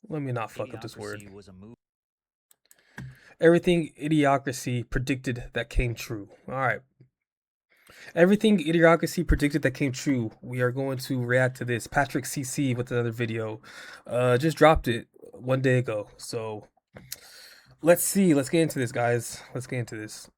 Let me not fuck up this word. Idiocracy was a movie. Everything Idiocracy predicted that came true. All right. Everything Idiocracy predicted that came true. We are going to react to this. Patrick CC with another video. Just dropped it 1 day ago. So let's see. Let's get into this, guys. Let's get into this.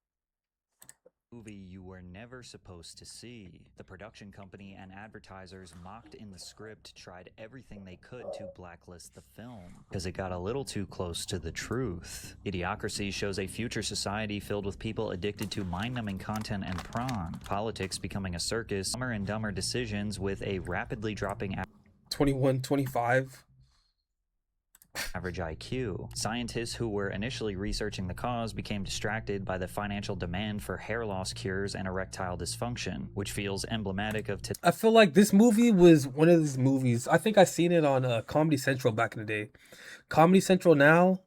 Movie you were never supposed to see. The production company and advertisers mocked in the script tried everything they could to blacklist the film because it got a little too close to the truth. Idiocracy shows a future society filled with people addicted to mind-numbing content and prawn, politics becoming a circus, dumber and dumber decisions with a rapidly dropping 21, 25. average IQ. Scientists who were initially researching the cause became distracted by the financial demand for hair loss cures and erectile dysfunction, which feels emblematic of I feel like this movie was one of these movies. I think I seen it on Comedy Central back in the day. Comedy Central now,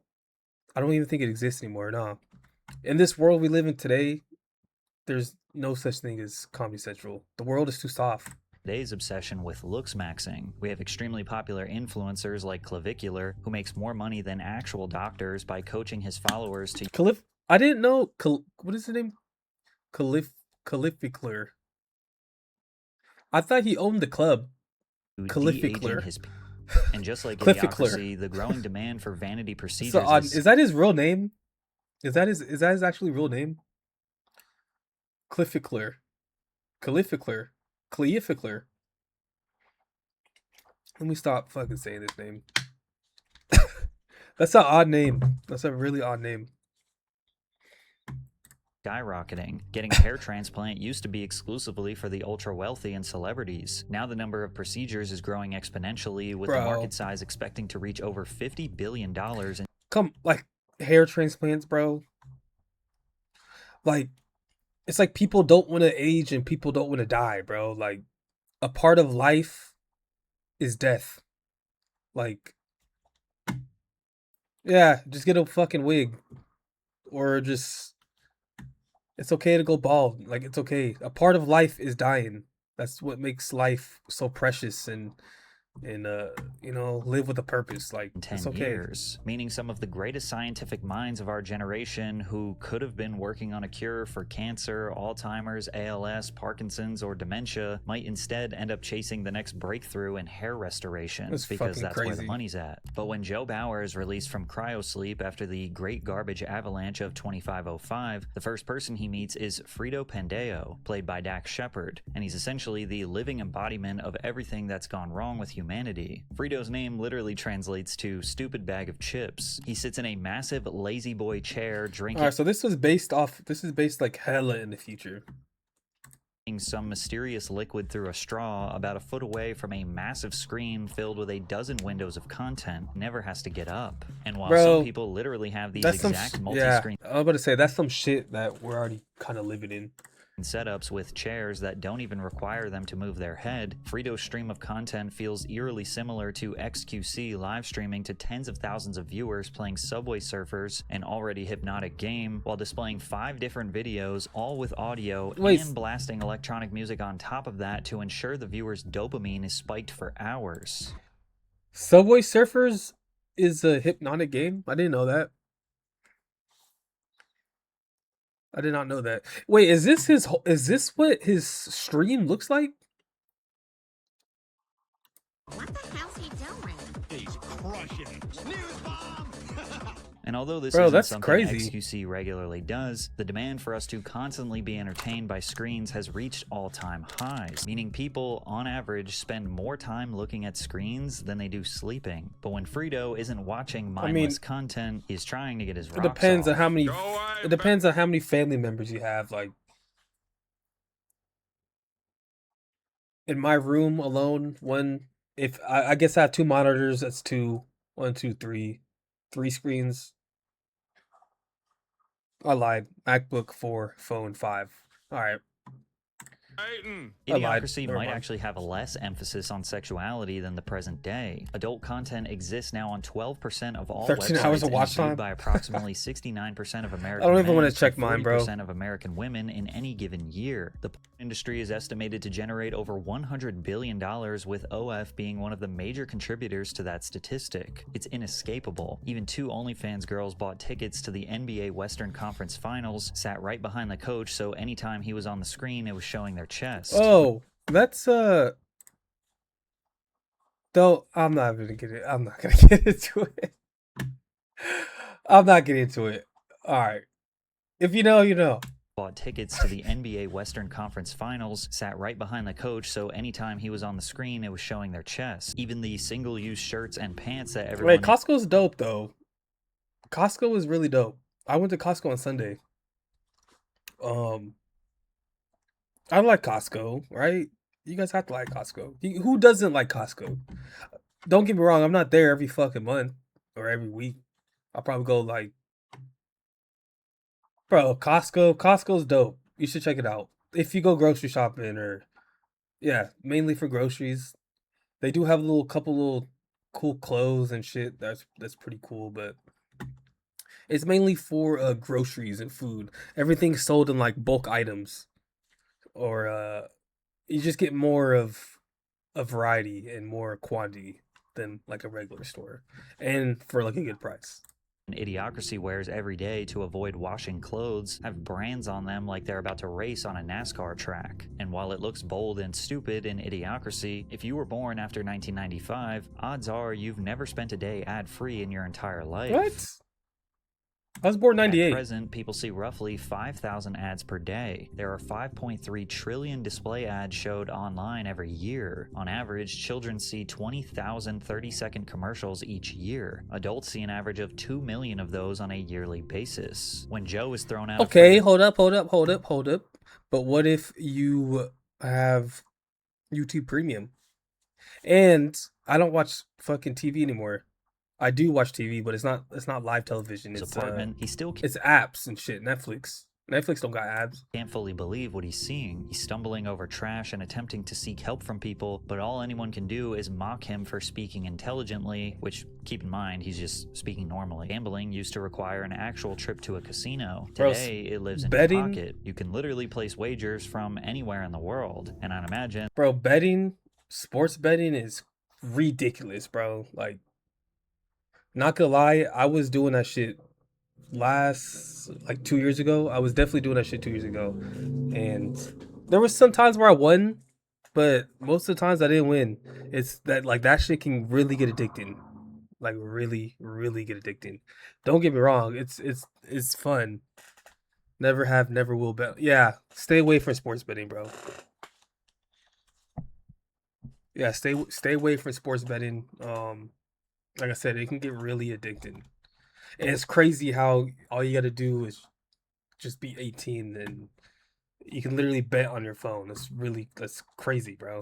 I don't even think it exists anymore. No. In this world we live in today, there's no such thing as Comedy Central. The world is too soft. today's obsession with looks maxing. We have extremely popular influencers like Clavicular, who makes more money than actual doctors by coaching his followers to I didn't know. What is his name? Calificler. I thought he owned the club. de-aging Calificler. his. And just like Clifficler. Idiocracy, the growing demand for vanity procedures So odd. Is that his real name? Is that his actually real name? Clifficler. Calificler. Cleificler. Let me stop fucking saying this name. That's an odd name. That's a really odd name. skyrocketing. Getting a hair transplant used to be exclusively for the ultra wealthy and celebrities. Now the number of procedures is growing exponentially, with the market size expecting to reach over $50 billion. Like hair transplants, bro. Like it's like people don't want to age and people don't want to die, bro. Like a part of life is death. Like, yeah, just get a fucking wig, or just it's okay to go bald. Like it's okay. A part of life is dying. That's what makes life so precious and live with a purpose. Like in it's 10 okay. years, meaning some of the greatest scientific minds of our generation who could have been working on a cure for cancer, Alzheimer's, ALS, Parkinson's, or dementia might instead end up chasing the next breakthrough in hair restoration because that's crazy. where the money's at. But when Joe Bauer is released from cryosleep after the Great Garbage Avalanche of 2505, the first person he meets is Frito Pandeo, played by Dax Shepard, and he's essentially the living embodiment of everything that's gone wrong with humanity. Frito's name literally translates to stupid bag of chips. He sits in a massive lazy boy chair drinking. Alright, so this is based like hella in the future. Some mysterious liquid through a straw about a foot away from a massive screen filled with a dozen windows of content. Never has to get up. And while some people literally have these exact multi-screen I was about to say that's some shit that we're already kind of living in. Setups with chairs that don't even require them to move their head, Frito's stream of content feels eerily similar to XQC live streaming to tens of thousands of viewers playing Subway Surfers, an already hypnotic game, while displaying 5 different videos, all with audio, and blasting electronic music on top of that to ensure the viewer's dopamine is spiked for hours. Subway Surfers is a hypnotic game? I didn't know that. I did not know that. Wait, is this what his stream looks like? What the hell's he doing? He's crushing it. News bomb! And although this Bro, isn't that's something crazy. XQC regularly does, the demand for us to constantly be entertained by screens has reached all-time highs, meaning people, on average, spend more time looking at screens than they do sleeping. But when Frito isn't watching mindless content, he's trying to get his rocks off. It depends on how many family members you have. Like, in my room alone, if I guess I have 2 monitors, that's 1, 2, 3 screens. I lied. MacBook 4, phone 5. All right. I lied. Idiocracy Never might mind. actually have less emphasis on sexuality than the present day. Adult content exists now on 12% of all 13 websites hours of and watch is viewed time? by approximately 69% of I American don't even men want to check and mine, bro. 40% of American women in any given year. The porn industry is estimated to generate over $100 billion, with OF being one of the major contributors to that statistic. It's inescapable. Even two OnlyFans girls bought tickets to the NBA Western Conference Finals, sat right behind the coach, so anytime he was on the screen, it was showing their chest. Oh, that's though I'm not gonna get it. I'm not gonna get into it. I'm not getting into it. All right. If you know, you know. Bought tickets to the NBA Western Conference Finals, sat right behind the coach, so anytime he was on the screen, it was showing their chest. Even the single-use shirts and pants that everyone... Wait, Costco's dope, though. Costco is really dope. I went to Costco on Sunday. I like Costco, right? You guys have to like Costco. Who doesn't like Costco? Don't get me wrong, I'm not there every fucking month or every week. I'll probably go like, bro, Costco's dope. You should check it out. If you go grocery shopping or, yeah, mainly for groceries. They do have a couple little cool clothes and shit. That's pretty cool, but it's mainly for groceries and food. Everything's sold in like bulk items, or you just get more of a variety and more quantity than like a regular store, and for like a good price. Idiocracy wears every day to avoid washing clothes have brands on them like they're about to race on a NASCAR track. And while it looks bold and stupid in Idiocracy, if you were born after 1995, odds are you've never spent a day ad-free in your entire life. What? I was born At 98. present, people see roughly 5,000 ads per day. There are 5.3 trillion display ads showed online every year. On average, children see 20,000 30-second commercials each year. Adults see an average of 2 million of those on a yearly basis. When Joe is thrown out... Okay, hold up. But what if you have YouTube Premium? And I don't watch fucking TV anymore. I do watch TV, but it's not live television. It's apartment, he still it's apps and shit. Netflix don't got ads. Can't fully believe what he's seeing. He's stumbling over trash and attempting to seek help from people, but all anyone can do is mock him for speaking intelligently, which, keep in mind, he's just speaking normally. Gambling used to require an actual trip to a casino. Today, it lives in your pocket. You can literally place wagers from anywhere in the world, and I'd imagine... Bro, sports betting is ridiculous, bro. Like, not gonna lie, I was doing that shit like 2 years ago. I was definitely doing that shit 2 years ago. And there was some times where I won, but most of the times I didn't win. It's that like that shit can really get addicting. Like really, really get addicting. Don't get me wrong, it's fun. Never have, never will bet. Yeah, stay away from sports betting, bro. Yeah, stay away from sports betting. Like I said, it can get really addicting. And it's crazy how all you got to do is just be 18 and you can literally bet on your phone. That's crazy, bro.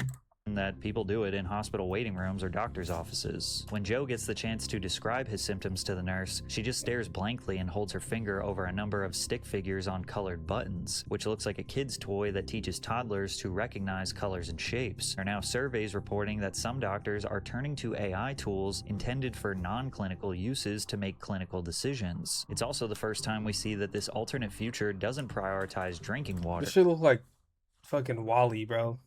That people do it in hospital waiting rooms or doctor's offices. When Joe gets the chance to describe his symptoms to the nurse, she just stares blankly and holds her finger over a number of stick figures on colored buttons, which looks like a kid's toy that teaches toddlers to recognize colors and shapes. There are now surveys reporting that some doctors are turning to AI tools intended for non-clinical uses to make clinical decisions. It's also the first time we see that this alternate future doesn't prioritize drinking water. This shit look like fucking Wall-E, bro.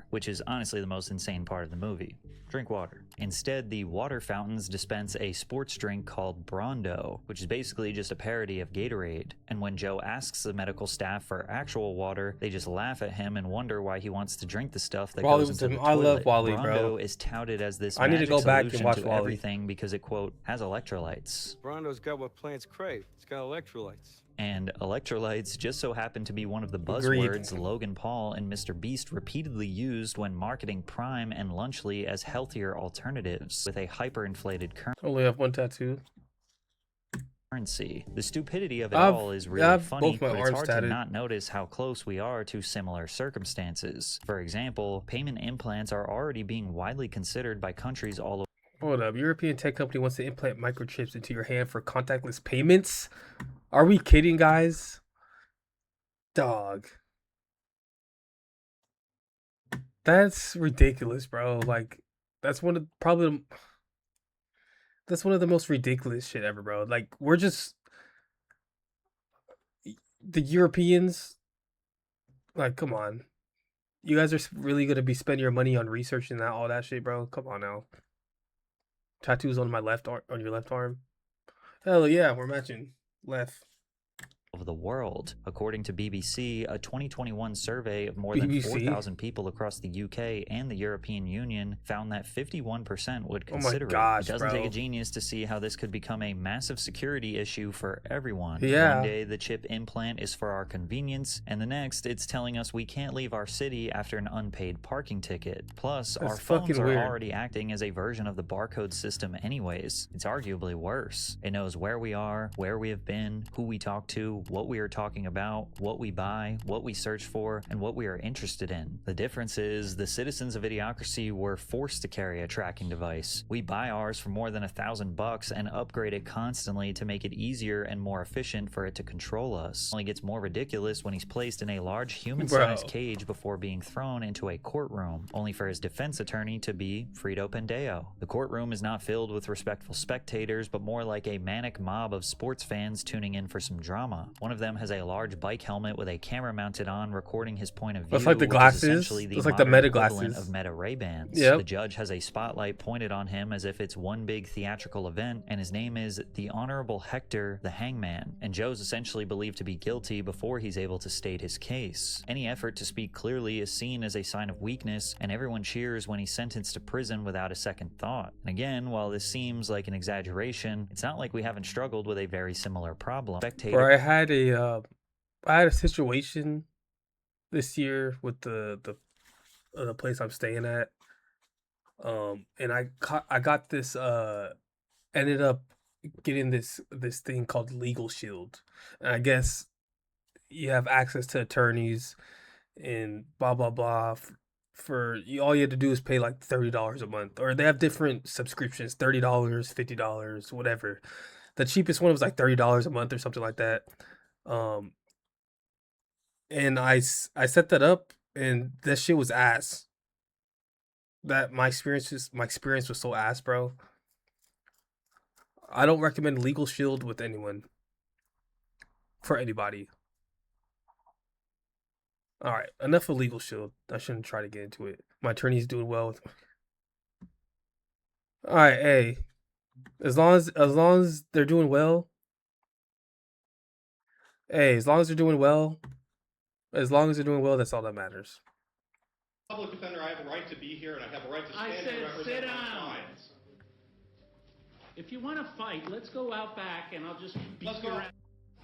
Which is honestly the most insane part of the movie. Drink water. Instead, the water fountains dispense a sports drink called Brondo, which is basically just a parody of Gatorade. And when Joe asks the medical staff for actual water, they just laugh at him and wonder why he wants to drink the stuff that goes into the toilet. I love Wall-E, Brondo bro. is touted as this I need to go back and watch to Wall-E. everything because it, quote, has electrolytes. Brondo's got what plants crave. It's got electrolytes. And electrolytes just so happen to be one of the buzzwords Logan Paul and Mr. Beast repeatedly used when marketing Prime and Lunchly as healthier alternatives, with a hyperinflated Only have one tattoo. currency. The stupidity of it all is really funny, but it's hard to not notice how close we are to similar circumstances. For example, payment implants are already being widely considered by countries all over. Hold up, European tech company wants to implant microchips into your hand for contactless payments? Are we kidding, guys? Dog. That's ridiculous, bro. Like, that's one of probably that's one of the most ridiculous shit ever, bro. Like, we're just the Europeans. Like, come on, you guys are really gonna be spending your money on researching that all that shit, bro. Come on now. Tattoos on my left arm, on your left arm. Hell yeah, we're matching left. Of the world. According to BBC, a 2021 survey of more than BBC. 4,000 people across the UK and the European Union found that 51% would Oh my consider gosh, it. It doesn't take bro. a genius to see how this could become a massive security issue for everyone. Yeah. One day the chip implant is for our convenience, and the next it's telling us we can't leave our city after an unpaid parking ticket. Plus, That's our phones fucking are weird. already acting as a version of the barcode system anyways. It's arguably worse. It knows where we are, where we have been, who we talk to, what we are talking about, what we buy, what we search for, and what we are interested in. The difference is the citizens of Idiocracy were forced to carry a tracking device. We buy ours for more than $1,000 and upgrade it constantly to make it easier and more efficient for it to control us. It only gets more ridiculous when he's placed in a large human-sized cage before being thrown into a courtroom, only for his defense attorney to be Frito Pendeo. The courtroom is not filled with respectful spectators, but more like a manic mob of sports fans tuning in for some drama. One of them has a large bike helmet with a camera mounted on, recording his point of view. It's like the glasses. It's like the Meta glasses of Meta Ray-Bans. Yep. The judge has a spotlight pointed on him as if it's one big theatrical event, and his name is the Honorable Hector the Hangman. And Joe's essentially believed to be guilty before he's able to state his case. Any effort to speak clearly is seen as a sign of weakness, and everyone cheers when he's sentenced to prison without a second thought. And again, while this seems like an exaggeration, it's not like we haven't struggled with a very similar problem. Bro, I had a situation this year with the place I'm staying at, and I got this ended up getting this thing called Legal Shield, and I guess you have access to attorneys and blah blah blah. For you, all you had to do is pay like $30 a month, or they have different subscriptions: $30, $50, whatever. The cheapest one was like $30 a month or something like that. Um, and I set that up, and that shit was ass. That my experience was so ass, bro. I don't recommend Legal Shield with anyone, for anybody. All right, enough of Legal Shield. I shouldn't try to get into it. My attorney's doing well with. All right, hey, as long as they're doing well. Hey, as long as they're doing well, that's all that matters. Public defender, I have a right to be here, and I have a right to stand and represent sit my down. clients. If you want to fight, let's go out back and I'll just beat Let's you go. around.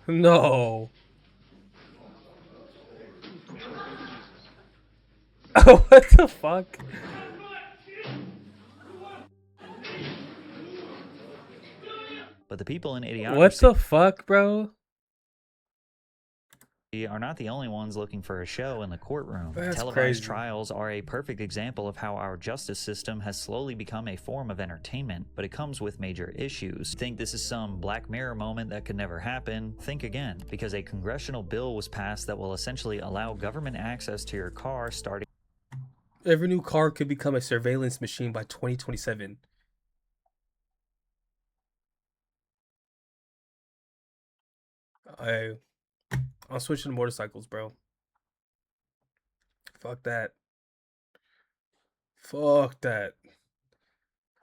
No. Oh, what the fuck? But the people in Idiocracy What the fuck, bro? are not the only ones looking for a show in the courtroom. That's Televised crazy. trials are a perfect example of how our justice system has slowly become a form of entertainment, but it comes with major issues. Think this is some Black Mirror moment that could never happen? Think again, because a congressional bill was passed that will essentially allow government access to your car starting. Every new car could become a surveillance machine by 2027. I'm switching to motorcycles, bro. Fuck that. Fuck that.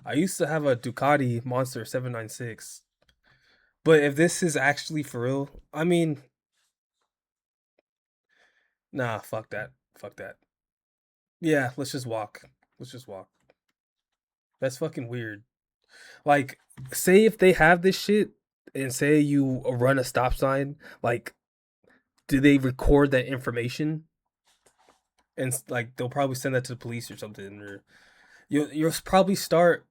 I used to have a Ducati Monster 796. But if this is actually for real, I mean, nah, fuck that. Fuck that. Yeah, let's just walk. Let's just walk. That's fucking weird. Like, say if they have this shit and say you run a stop sign, like, do they record that information? And like, they'll probably send that to the police or something. Or you'll probably start.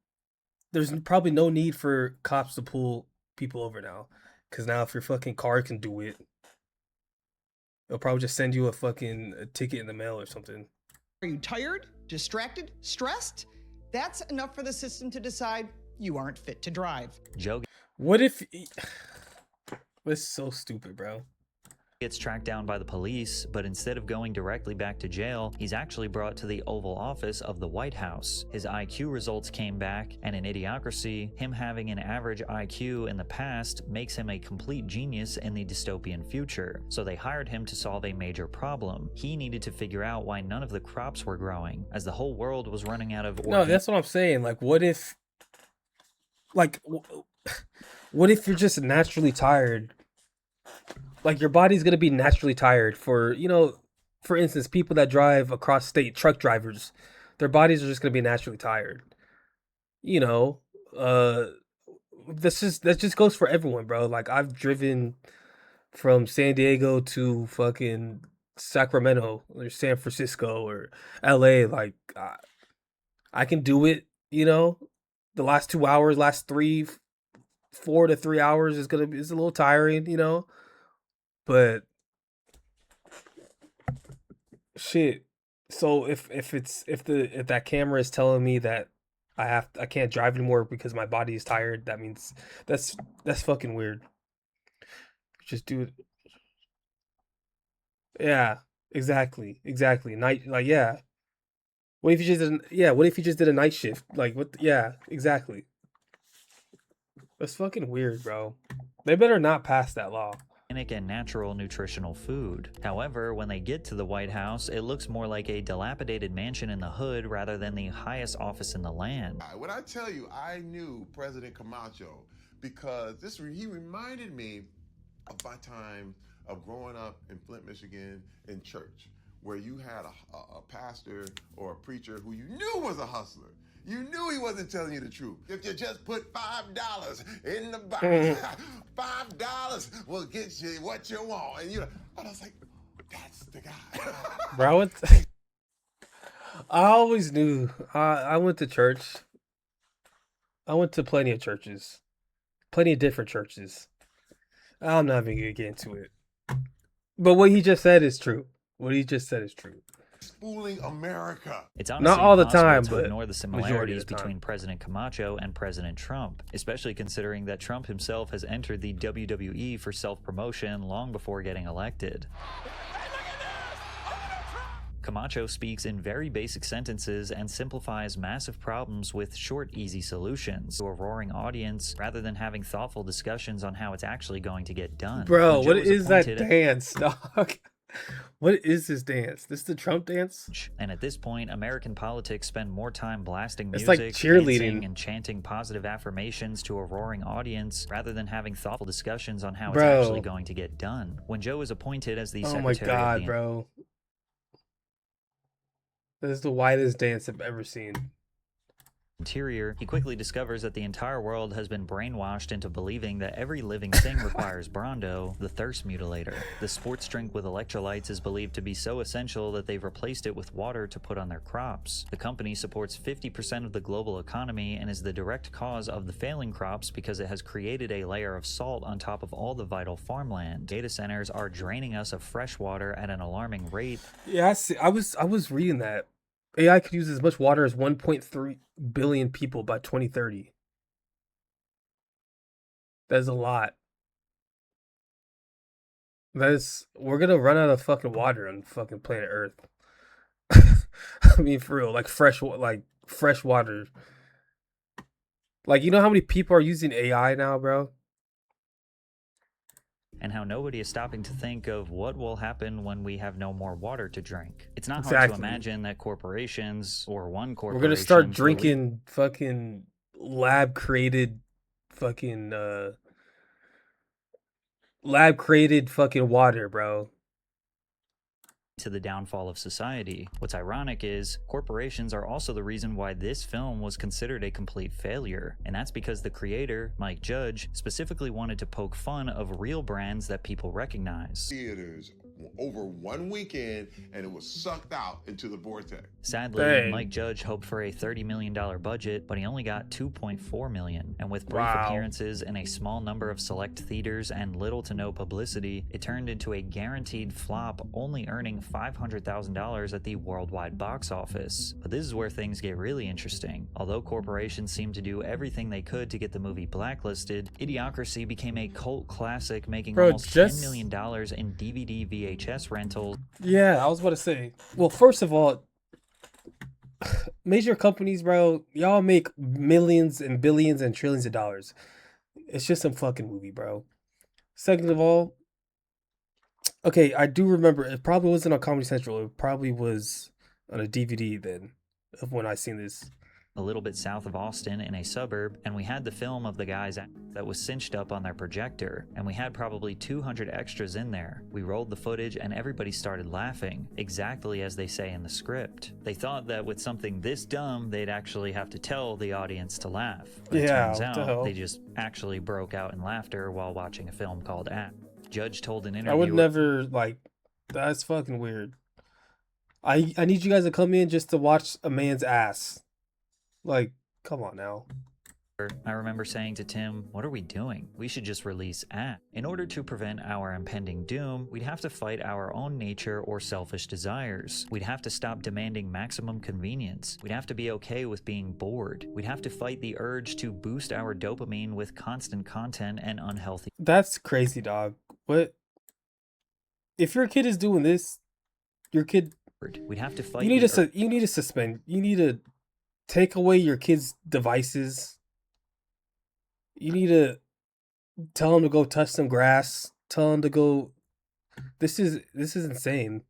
There's probably no need for cops to pull people over now, because now if your fucking car can do it, they'll probably just send you a ticket in the mail or something. Are you tired, distracted, stressed? That's enough for the system to decide you aren't fit to drive. Joe What if? That's so stupid, bro. gets tracked down by the police, but instead of going directly back to jail, he's actually brought to the Oval Office of the White House. His IQ results came back, and in Idiocracy, him having an average IQ in the past makes him a complete genius in the dystopian future. So they hired him to solve a major problem. He needed to figure out why none of the crops were growing, as the whole world was running out of No, that's what I'm saying. Like, what if, like, what if you're just naturally tired? Like, your body's gonna be naturally tired for, you know, for instance, people that drive across state, truck drivers, their bodies are just gonna be naturally tired. You know, uh, that just goes for everyone, bro. Like, I've driven from San Diego to fucking Sacramento or San Francisco or LA. Like, I can do it, you know. The last 2 hours, last 4 to 3 hours is it's a little tiring, you know. But shit. So if that camera is telling me that I can't drive anymore because my body is tired, that means that's fucking weird. Just do it. Yeah, exactly. Night, like, yeah. What if you just did? Yeah, what if you just did a night shift? Like, what? Yeah, exactly. That's fucking weird, bro. They better not pass that law. and natural nutritional food. However, when they get to the White House, it looks more like a dilapidated mansion in the hood rather than the highest office in the land. When I tell you I knew President Camacho because he reminded me of my time of growing up in Flint, Michigan in church, where you had a pastor or a preacher who you knew was a hustler. You knew he wasn't telling you the truth. If you just put $5 in the box, $5 will get you what you want. And I was like, that's the guy. Bro, I always knew. I went to church. I went to plenty of churches. Plenty of different churches. I'm not even going to get into it. But what he just said is true. Fooling America. It's honestly not all the impossible time, to but ignore the majority of similarities the time. between President Camacho and President Trump, especially considering that Trump himself has entered the WWE for self-promotion long before getting elected. Camacho speaks in very basic sentences and simplifies massive problems with short, easy solutions to a roaring audience rather than having thoughtful discussions on how it's actually going to get done. Bro, When what Joe was is that appointed- dance, dog? What is this dance? This the Trump dance? And at this point, American politics spend more time blasting It's music, like cheerleading. dancing, and chanting positive affirmations to a roaring audience rather than having thoughtful discussions on how Bro. it's actually going to get done. When Joe was appointed as the Oh my Secretary of god, the bro. This is the widest dance I've ever seen. Interior, he quickly discovers that the entire world has been brainwashed into believing that every living thing requires Brondo, the thirst mutilator. The sports drink with electrolytes is believed to be so essential that they've replaced it with water to put on their crops. The company supports 50% of the global economy and is the direct cause of the failing crops because it has created a layer of salt on top of all the vital farmland. Data centers are draining us of fresh water at an alarming rate. Yeah, I was reading that. AI could use as much water as 1.3 billion people by 2030. That's a lot. We're gonna run out of fucking water on fucking planet Earth. I mean, for real, like fresh water. Like, you know how many people are using AI now, bro? And how nobody is stopping to think of what will happen when we have no more water to drink. It's not hard Exactly. to imagine that corporations, or one corporation... We're gonna start will- drinking fucking lab created fucking water, bro. to the downfall of society. What's ironic is, corporations are also the reason why this film was considered a complete failure. And that's because the creator, Mike Judge, specifically wanted to poke fun of real brands that people recognize. Theaters over one weekend, and it was sucked out into the vortex. Sadly, Dang. Mike Judge hoped for a $30 million budget, but he only got $2.4 million. And with brief Wow. appearances in a small number of select theaters and little to no publicity, it turned into a guaranteed flop, only earning $500,000 at the worldwide box office. But this is where things get really interesting. Although corporations seemed to do everything they could to get the movie blacklisted, Idiocracy became a cult classic, making almost $10 million in DVD VHS rentals. Yeah, I was about to say. Well, first of all, major companies, bro, y'all make millions and billions and trillions of dollars. It's just some fucking movie, bro. Second of all, okay, I do remember it probably wasn't on Comedy Central. It probably was on a DVD then of when I seen this. A little bit south of Austin in a suburb, and we had the film of the guys that was cinched up on their projector, and we had probably 200 extras in there. We rolled the footage and everybody started laughing, exactly as they say in the script. They thought that with something this dumb, they'd actually have to tell the audience to laugh. But it turns what the out hell? they just actually broke out in laughter while watching a film called Act. Judge told an I interviewer, would never, like, that's fucking weird. I need you guys to come in just to watch a man's ass. Like, come on now. I remember saying to Tim, what are we doing? We should just release Act. In order to prevent our impending doom, we'd have to fight our own nature or selfish desires. We'd have to stop demanding maximum convenience. We'd have to be okay with being bored. We'd have to fight the urge to boost our dopamine with constant content and unhealthy. That's crazy, dog. What? If your kid is doing this, your kid, We'd have to fight you need the to you need to suspend. You need to take away your kids' devices. You need to tell them to go touch some grass. Tell them to go. This is insane.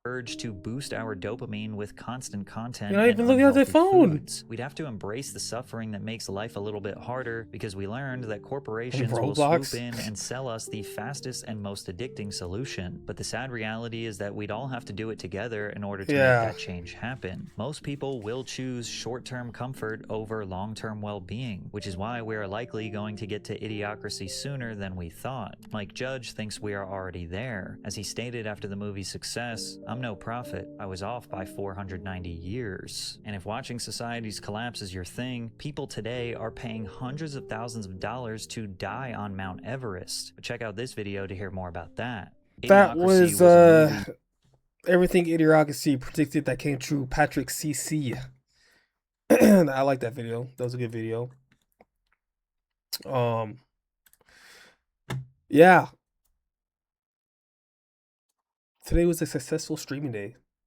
urge to boost our dopamine with constant content. You're not and even looking at their unhealthy phone. foods. We'd have to embrace the suffering that makes life a little bit harder because we learned that corporations will Roblox. swoop in and sell us the fastest and most addicting solution. But the sad reality is that we'd all have to do it together in order to Yeah. make that change happen. Most people will choose short-term comfort over long-term well-being, which is why we're likely going to get to idiocracy sooner than we thought. Mike Judge thinks we are already there. As he stated after the movie's success, "I'm no prophet. I was off by 490 years. And if watching societies collapse is your thing, people today are paying hundreds of thousands of dollars to die on Mount Everest. But check out this video to hear more about that. That Idiocracy was a movie everything Idiocracy predicted that came true. Patrick CC. I like that video. That was a good video. Yeah. Today was a successful streaming day.